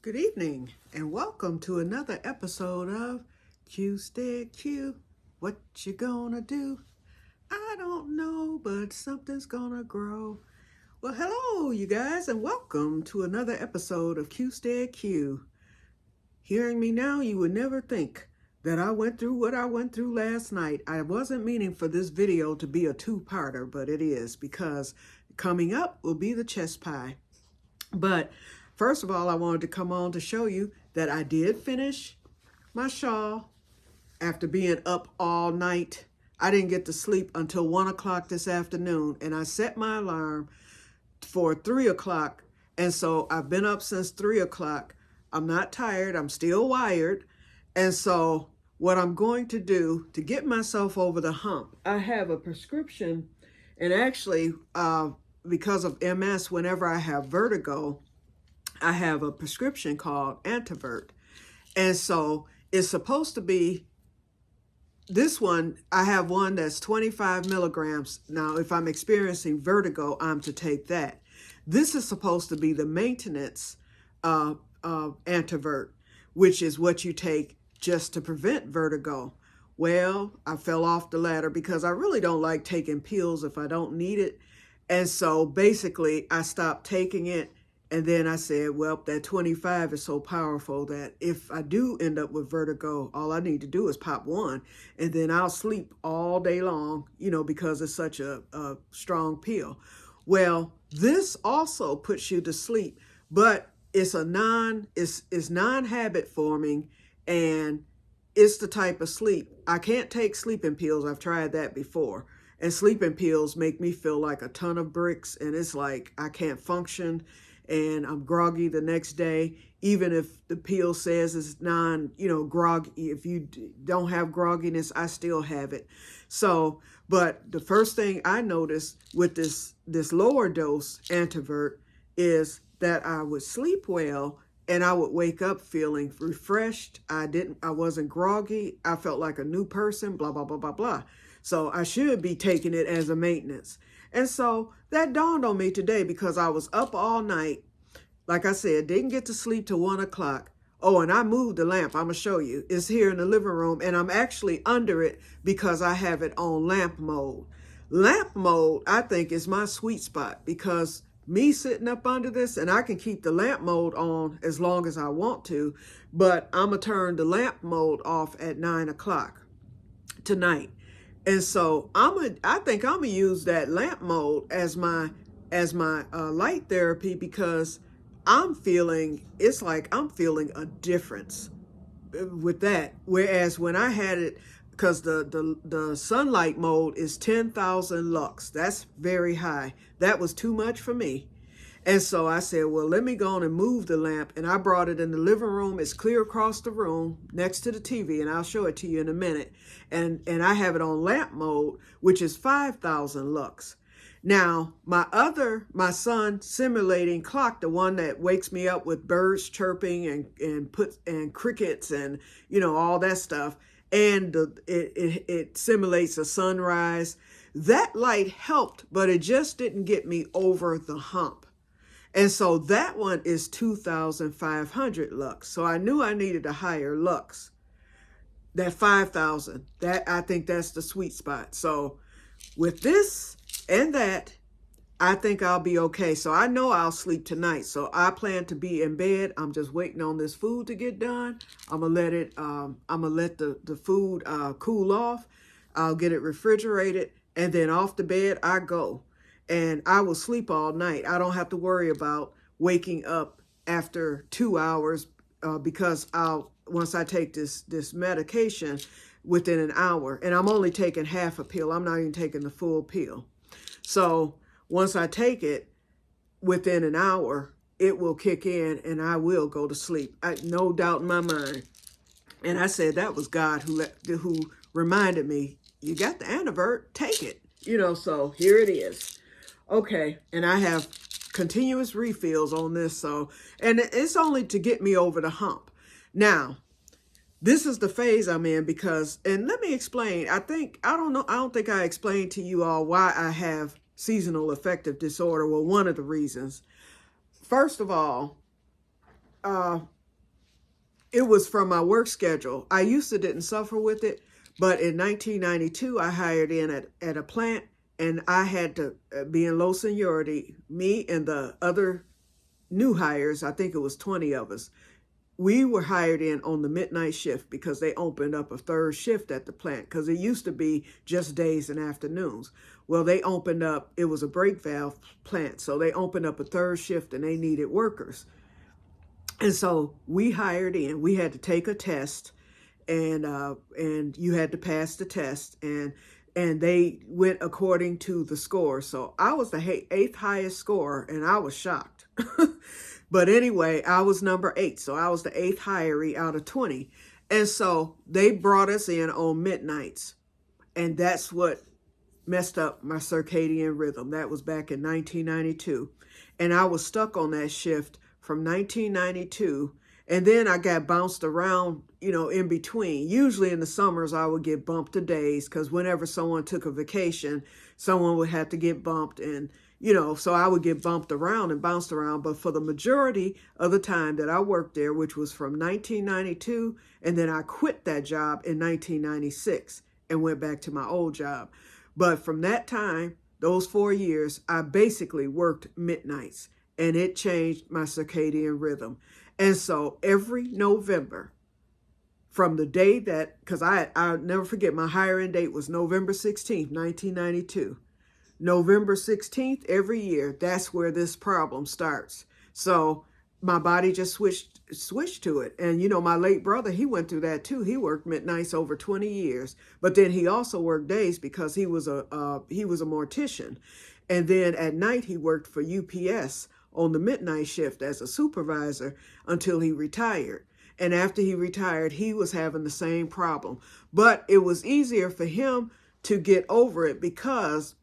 Good evening and welcome to another episode of Que-stead-Que. What you gonna do? I don't know, but something's gonna grow. Well, hello you guys and welcome to another episode of Que-stead-Que. Hearing me now, you would never think that I went through what I went through last night. I wasn't meaning for this video to be a two-parter, but it is because coming up will be the chest pie. But first of all, I wanted to come on to show you that I did finish my shawl after being up all night. I didn't get to sleep until 1 o'clock this afternoon, and I set my alarm for 3 o'clock. And so I've been up since 3 o'clock. I'm not tired. I'm still wired. And so what I'm going to do to get myself over the hump, I have a prescription, and actually, because of MS, whenever I have vertigo, I have a prescription called Antivert. And so it's supposed to be, this one, I have one that's 25 milligrams. Now, if I'm experiencing vertigo, I'm to take that. This is supposed to be the maintenance Antivert, which is what you take just to prevent vertigo. Well, I fell off the ladder because I really don't like taking pills if I don't need it. And so basically I stopped taking it, and then I said, well, that 25 is so powerful that if I do end up with vertigo, all I need to do is pop one, and then I'll sleep all day long, because it's such a strong pill. Well, this also puts you to sleep, but it's non-habit forming, and it's the type of sleep. I can't take sleeping pills. I've tried that before. And sleeping pills make me feel like a ton of bricks, and it's like I can't function, and I'm groggy the next day, even if the pill says it's groggy. If you don't have grogginess, I still have it. So, but the first thing I noticed with this lower dose Antivert is that I would sleep well, and I would wake up feeling refreshed. I wasn't groggy. I felt like a new person, blah, blah, blah, blah, blah. So I should be taking it as a maintenance. And so that dawned on me today because I was up all night. Like I said, didn't get to sleep till 1 o'clock. Oh, and I moved the lamp. I'm going to show you. It's here in the living room, and I'm actually under it because I have it on lamp mode. Lamp mode, I think, is my sweet spot because me sitting up under this, and I can keep the lamp mode on as long as I want to, but I'm going to turn the lamp mode off at 9 o'clock tonight. And so I think I'm gonna use that lamp mode as my light therapy because it's like I'm feeling a difference with that. Whereas when I had it, because the sunlight mode is 10,000 lux, that's very high. That was too much for me. And so I said, well, let me go on and move the lamp. And I brought it in the living room. It's clear across the room next to the TV, and I'll show it to you in a minute. And I have it on lamp mode, which is 5,000 lux. Now, my son simulating clock, the one that wakes me up with birds chirping and crickets and, all that stuff. And it simulates a sunrise. That light helped, but it just didn't get me over the hump. And so that one is 2,500 lux. So I knew I needed a higher lux. That 5,000, I think that's the sweet spot. So with this and that, I think I'll be okay. So I know I'll sleep tonight. So I plan to be in bed. I'm just waiting on this food to get done. I'm gonna let the food cool off. I'll get it refrigerated, and then off the bed I go. And I will sleep all night. I don't have to worry about waking up after 2 hours because once I take this medication within an hour, and I'm only taking half a pill. I'm not even taking the full pill. So once I take it within an hour, it will kick in and I will go to sleep. No doubt in my mind. And I said that was God who reminded me, you got the Antivert, take it. So here it is. Okay, and I have continuous refills on this, and it's only to get me over the hump. Now, this is the phase I'm in because, and let me explain, I don't think I explained to you all why I have seasonal affective disorder. Well, one of the reasons. First of all, It was from my work schedule. I used to didn't suffer with it, but in 1992, I hired in at a plant, and I had to be in low seniority. Me and the other new hires, I think it was 20 of us, we were hired in on the midnight shift because they opened up a third shift at the plant, because it used to be just days and afternoons. Well, they opened up, it was a brake valve plant, so they opened up a third shift and they needed workers. And so we hired in. We had to take a test, and you had to pass the test, and they went according to the score. So I was the eighth highest score, and I was shocked. But anyway, I was number 8, so I was the 8th hiree out of 20. And so they brought us in on midnights, and that's what messed up my circadian rhythm. That was back in 1992, and I was stuck on that shift from 1992, and then I got bounced around, in between. Usually in the summers, I would get bumped to days, because whenever someone took a vacation, someone would have to get bumped, and so I would get bumped around and bounced around. But for the majority of the time that I worked there, which was from 1992, and then I quit that job in 1996 and went back to my old job. But from that time, those 4 years, I basically worked midnights, and it changed my circadian rhythm. And so every November, from the day that, because I'll never forget, my hiring date was November 16th, 1992. November 16th, every year, that's where this problem starts. So my body just switched to it. And, my late brother, he went through that too. He worked midnights over 20 years, but then he also worked days because he was a mortician. And then at night, he worked for UPS on the midnight shift as a supervisor until he retired. And after he retired, he was having the same problem. But it was easier for him to get over it because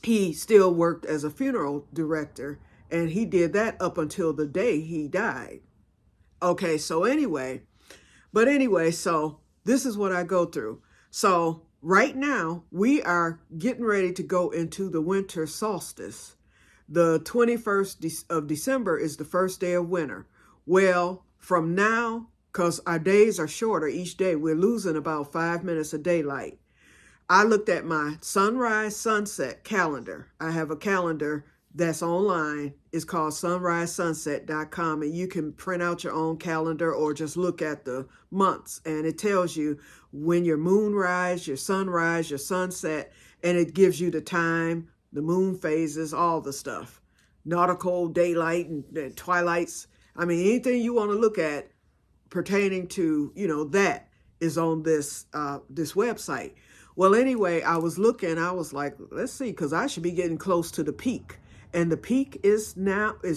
he still worked as a funeral director, and he did that up until the day he died. Okay, so so this is what I go through. So right now, we are getting ready to go into the winter solstice. The 21st of December is the first day of winter. Well, from now, because our days are shorter each day, we're losing about 5 minutes of daylight. I looked at my sunrise sunset calendar. I have a calendar that's online. It's called sunrisesunset.com, and you can print out your own calendar or just look at the months, and it tells you when your moonrise, your sunrise, your sunset, and it gives you the time, the moon phases, all the stuff. Nautical, daylight, and twilights. I mean, anything you want to look at pertaining to, that is on this website. Well, anyway, I was looking, I was like, let's see, because I should be getting close to the peak. And the peak is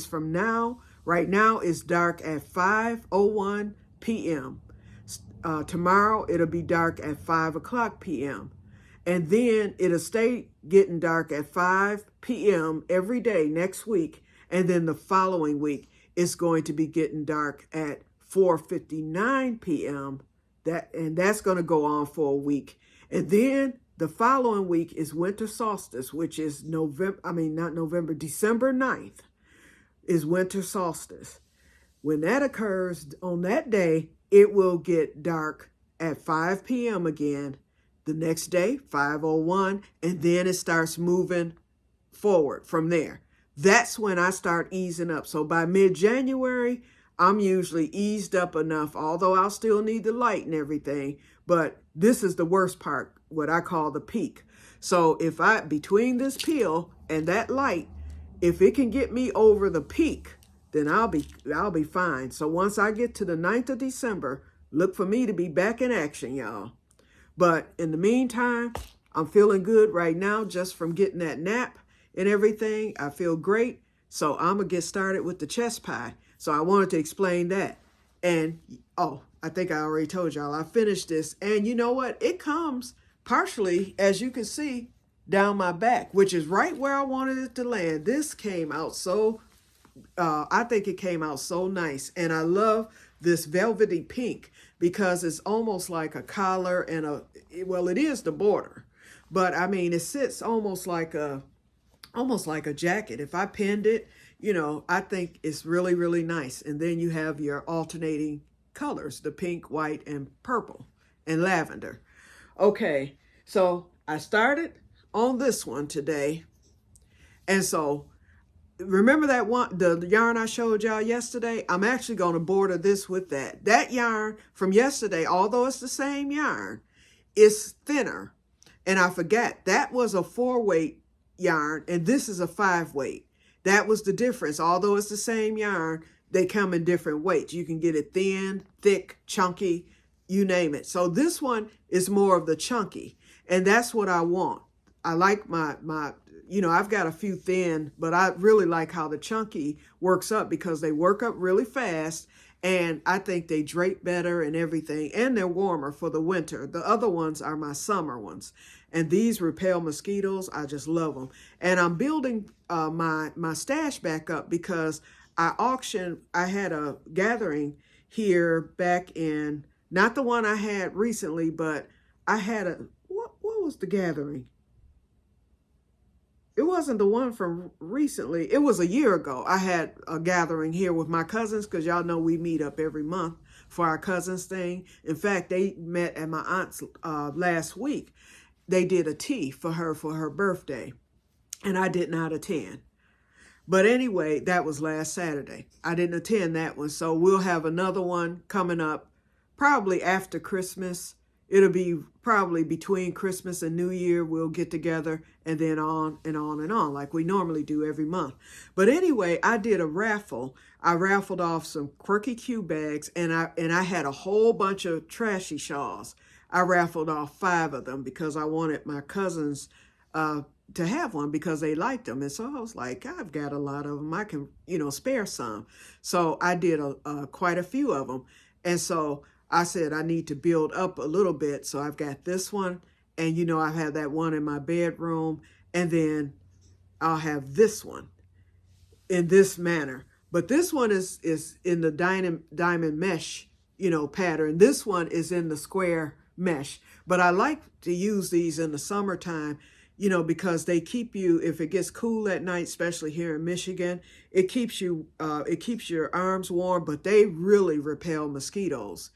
from now, right now it's dark at 5:01 p.m. Tomorrow, it'll be dark at 5 o'clock p.m. And then it'll stay getting dark at 5 p.m. every day next week. And then the following week, it's going to be getting dark at 4:59 p.m. That's going to go on for a week. And then the following week is winter solstice, which is December 9th is winter solstice. When that occurs on that day, it will get dark at 5 p.m. again. The next day, 5:01, and then it starts moving forward from there. That's when I start easing up. So by mid-January, I'm usually eased up enough, although I'll still need the light and everything. But this is the worst part, what I call the peak. So between this pill and that light, if it can get me over the peak, then I'll be fine. So once I get to the 9th of December, look for me to be back in action, y'all. But in the meantime, I'm feeling good right now just from getting that nap and everything. I feel great. So I'm going to get started with the chest pie. So I wanted to explain that. And, I think I already told y'all I finished this. And you know what? It comes partially, as you can see, down my back, which is right where I wanted it to land. This came out so, I think it came out so nice. And I love this velvety pink because it's almost like a collar and it is the border. But I mean, it sits almost like a jacket. If I pinned it, I think it's really, really nice. And then you have your alternating colors, the pink, white, and purple, and lavender. Okay, so I started on this one today. And so remember that one, the yarn I showed y'all yesterday? I'm actually going to border this with that. That yarn from yesterday, although it's the same yarn, is thinner. And I forgot, that was a 4-weight yarn, and this is a 5-weight. That was the difference. Although it's the same yarn, they come in different weights. You can get it thin, thick, chunky, you name it. So this one is more of the chunky, and that's what I want. I like my I've got a few thin, but I really like how the chunky works up because they work up really fast, and I think they drape better and everything, and they're warmer for the winter. The other ones are my summer ones, and these repel mosquitoes. I just love them. And I'm building my stash back up because I had a gathering here back in, not the one I had recently, but I had what was the gathering? It wasn't the one from recently. It was a year ago. I had a gathering here with my cousins because y'all know we meet up every month for our cousins thing. In fact, they met at my aunt's last week. They did a tea for her birthday, and I did not attend. But anyway, that was last Saturday. I didn't attend that one, so we'll have another one coming up probably after Christmas. It'll be probably between Christmas and New Year. We'll get together and then on and on and on like we normally do every month. But anyway, I did a raffle. I raffled off some Quirky Q bags, and I had a whole bunch of trashy shawls. I raffled off 5 of them because I wanted my cousins to have one because they liked them. And so I was like, I've got a lot of them. I can, spare some. So I did quite a few of them. And so I said I need to build up a little bit. So I've got this one, and I have that one in my bedroom, and then I'll have this one in this manner. But this one is in the diamond mesh, pattern. This one is in the square mesh. But I like to use these in the summertime, because they keep you, if it gets cool at night, especially here in Michigan, it keeps your arms warm, but they really repel mosquitoes.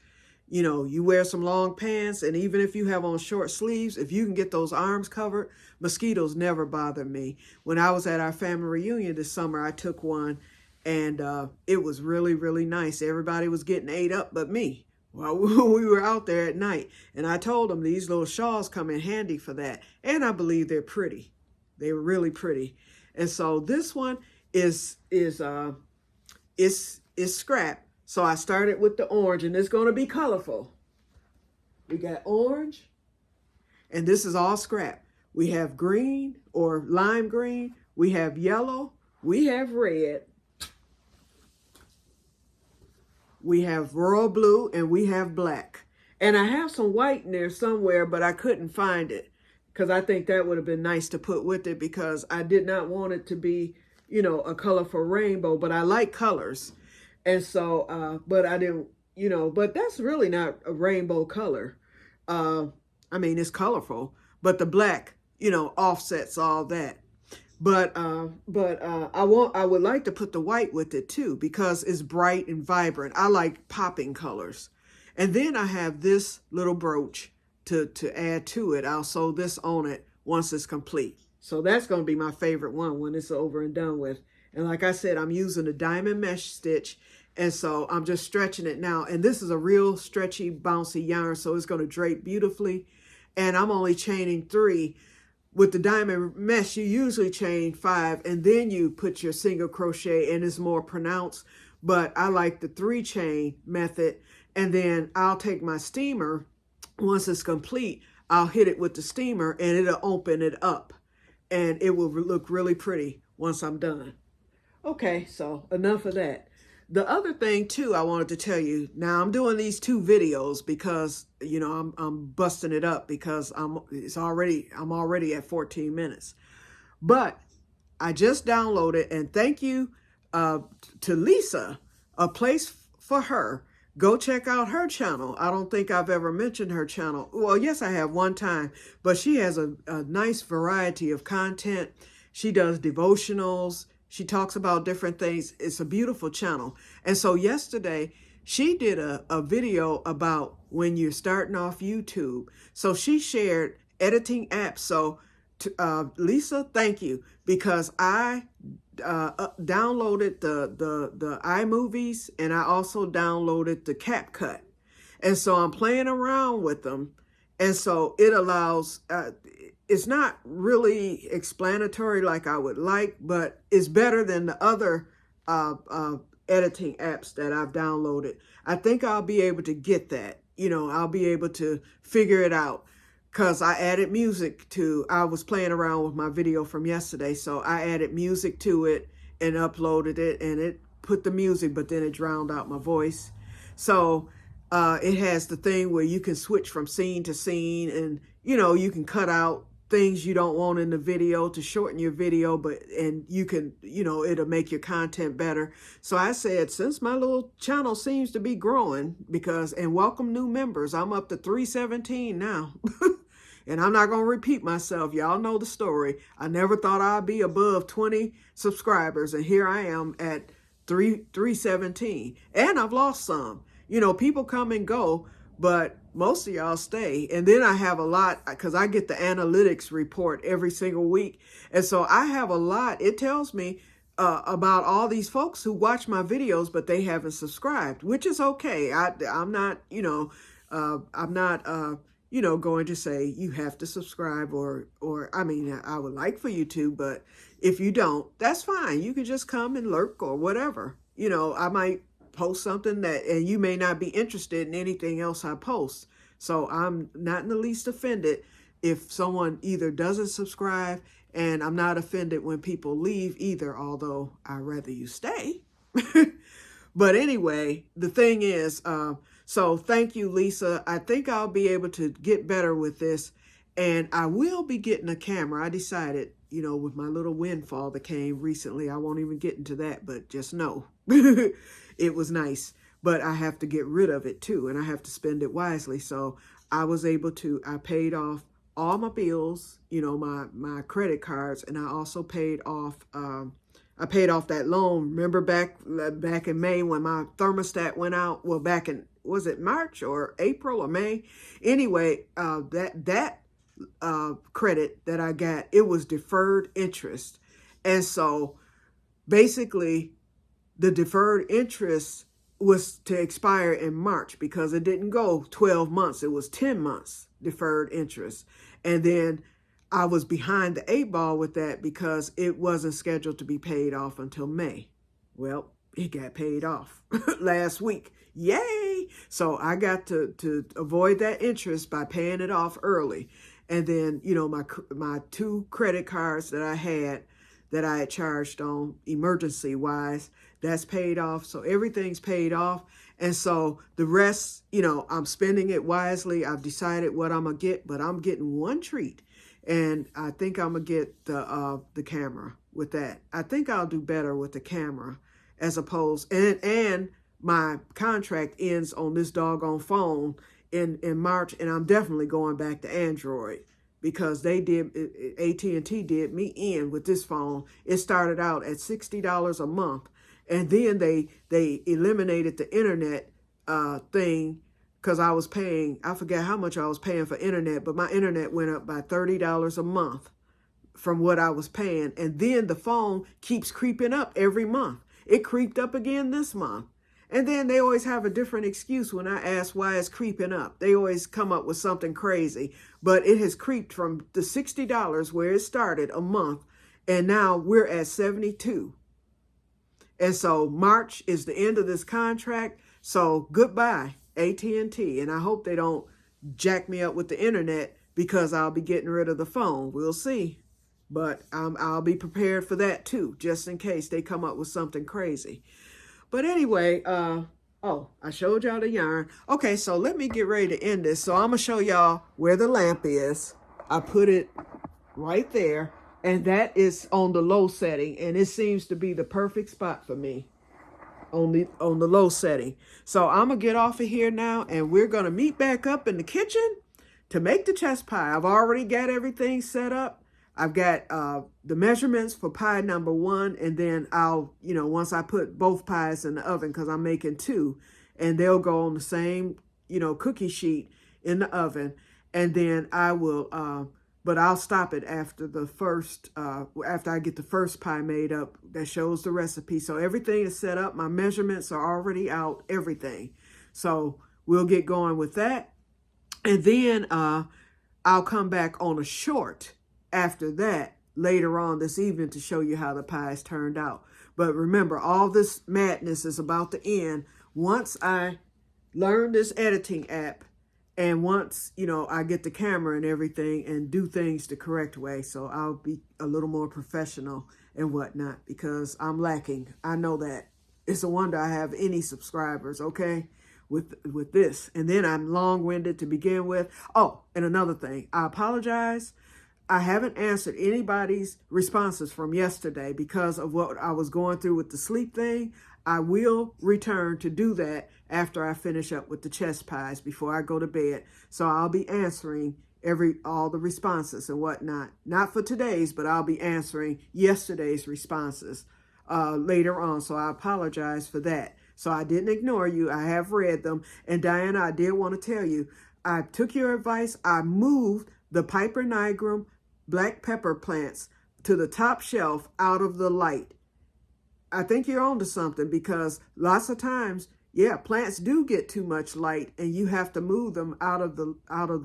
You wear some long pants, and even if you have on short sleeves, if you can get those arms covered, mosquitoes never bother me. When I was at our family reunion this summer, I took one, and it was really, really nice. Everybody was getting ate up but me while we were out there at night. And I told them these little shawls come in handy for that. And I believe they're pretty. They were really pretty. And so this one is scrap. So I started with the orange, and it's going to be colorful. We got orange, and this is all scrap. We have green or lime green. We have yellow. We have red. We have royal blue, and we have black. And I have some white in there somewhere, but I couldn't find it because I think that would have been nice to put with it because I did not want it to be, a colorful rainbow, but I like colors. And so, but I didn't, but that's really not a rainbow color. I mean, it's colorful, but the black, offsets all that. But I would like to put the white with it too, because it's bright and vibrant. I like popping colors. And then I have this little brooch to add to it. I'll sew this on it once it's complete. So that's going to be my favorite one when it's over and done with. And like I said, I'm using a diamond mesh stitch. And so I'm just stretching it now. And this is a real stretchy, bouncy yarn, so it's going to drape beautifully. And I'm only chaining 3. With the diamond mesh, you usually chain 5, and then you put your single crochet, and it's more pronounced. But I like the 3 chain method. And then I'll take my steamer. Once it's complete, I'll hit it with the steamer, and it'll open it up. And it will look really pretty once I'm done. Okay, so enough of that. The other thing too I wanted to tell you, now I'm doing these 2 videos because, I'm busting it up because I'm already at 14 minutes. But I just downloaded, and thank you to Lisa, A Place for Her. Go check out her channel. I don't think I've ever mentioned her channel. Well, yes, I have one time, but she has a nice variety of content. She does devotionals. She talks about different things. It's a beautiful channel. And so yesterday, she did a video about when you're starting off YouTube. So she shared editing apps. So Lisa, thank you, because I downloaded the iMovies, and I also downloaded the CapCut. And so I'm playing around with them. And so it allows, it's not really explanatory like I would like, but it's better than the other editing apps that I've downloaded. I think I'll be able to get that. I'll be able to figure it out, because I added music to, I was playing around with my video from yesterday. So I added music to it and uploaded it, and it put the music, but then it drowned out my voice. So it has the thing where you can switch from scene to scene, and you can cut out things you don't want in the video to shorten your video, and you can, it'll make your content better. So I said, since my little channel seems to be growing, and welcome new members, I'm up to 317 now. And I'm not going to repeat myself. Y'all know the story. I never thought I'd be above 20 subscribers, and here I am at 317. And I've lost some. People come and go, but most of y'all stay. And then I have a lot, because I get the analytics report every single week. And so I have a lot. It tells me about all these folks who watch my videos, but they haven't subscribed, which is okay. I'm not, I'm not, going to say you have to subscribe, or I mean, I would like for you to, but if you don't, that's fine. You can just come and lurk or whatever. I might post something and you may not be interested in anything else I post. So I'm not in the least offended if someone either doesn't subscribe, and I'm not offended when people leave either, although I'd rather you stay. But anyway, the thing is, so thank you, Lisa. I think I'll be able to get better with this, and I will be getting a camera. I decided, with my little windfall that came recently, I won't even get into that, but just know it was nice. But I have to get rid of it too, and I have to spend it wisely. So I was able to, I paid off all my bills, my credit cards, and I also paid off, I paid off that loan. Remember back in May when my thermostat went out? Well, back in, was it March or April or May? Anyway, that credit that I got, it was deferred interest. And so basically the deferred interest was to expire in March, because it didn't go 12 months. It was 10 months deferred interest. And then I was behind the 8 ball with that, because it wasn't scheduled to be paid off until May. Well, it got paid off last week. Yay! So I got to avoid that interest by paying it off early. And then, my 2 credit cards that I had charged on emergency wise, that's paid off. So everything's paid off. And so the rest, I'm spending it wisely. I've decided what I'm going to get, but I'm getting one treat. And I think I'm going to get the camera with that. I think I'll do better with the camera as opposed, and my contract ends on this doggone phone in March, and I'm definitely going back to Android, because they did, AT&T did me in with this phone. It started out at $60 a month, and then they eliminated the internet thing, because I was paying, I forget how much I was paying for internet, but my internet went up by $30 a month from what I was paying. And then the phone keeps creeping up every month. It creeped up again this month. And then they always have a different excuse when I ask why it's creeping up. They always come up with something crazy. But it has creeped from the $60 where it started a month, and now we're at $72. And so March is the end of this contract. So goodbye, AT&T. And I hope they don't jack me up with the internet, because I'll be getting rid of the phone. We'll see. But I'll be prepared for that too, just in case they come up with something crazy. But anyway, oh, I showed y'all the yarn. Okay, so let me get ready to end this. So I'm going to show y'all where the lamp is. I put it right there, and that is on the low setting, and it seems to be the perfect spot for me on the low setting. So I'm going to get off of here now, and we're going to meet back up in the kitchen to make the chest pie. I've already got everything set up. I've got the measurements for pie number 1, and then I'll, once I put both pies in the oven, because I'm making 2, and they'll go on the same, cookie sheet in the oven. And then I will, but I'll stop it after the first, after I get the first pie made up that shows the recipe. So everything is set up. My measurements are already out, everything. So we'll get going with that. And then I'll come back on a short after that later on this evening to show you how the pies turned out. But remember, all this madness is about to end once I learn this editing app, and once, I get the camera and everything and do things the correct way. So I'll be a little more professional and whatnot, because I'm lacking. I know that. It's a wonder I have any subscribers, okay, with this. And then I'm long-winded to begin with. Oh, and another thing, I apologize. I haven't answered anybody's responses from yesterday because of what I was going through with the sleep thing. I will return to do that after I finish up with the chest pies before I go to bed. So I'll be answering all the responses and whatnot. Not for today's, but I'll be answering yesterday's responses later on. So I apologize for that. So I didn't ignore you. I have read them. And Diana, I did want to tell you, I took your advice. I moved the Piper nigrum black pepper plants to the top shelf out of the light. I think you're onto something, because lots of times, yeah, plants do get too much light and you have to move them out of the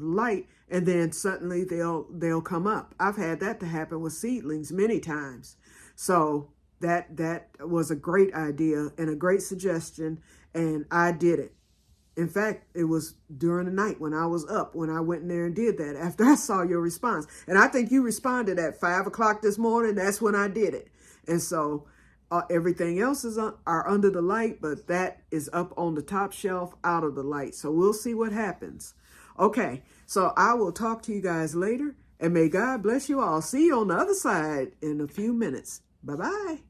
light, and then suddenly they'll come up. I've had that to happen with seedlings many times. So that was a great idea and a great suggestion, and I did it. In fact, it was during the night when I was up, when I went in there and did that after I saw your response. And I think you responded at 5 o'clock this morning. That's when I did it. And so everything else are under the light, but that is up on the top shelf out of the light. So we'll see what happens. Okay, so I will talk to you guys later, and may God bless you all. See you on the other side in a few minutes. Bye-bye.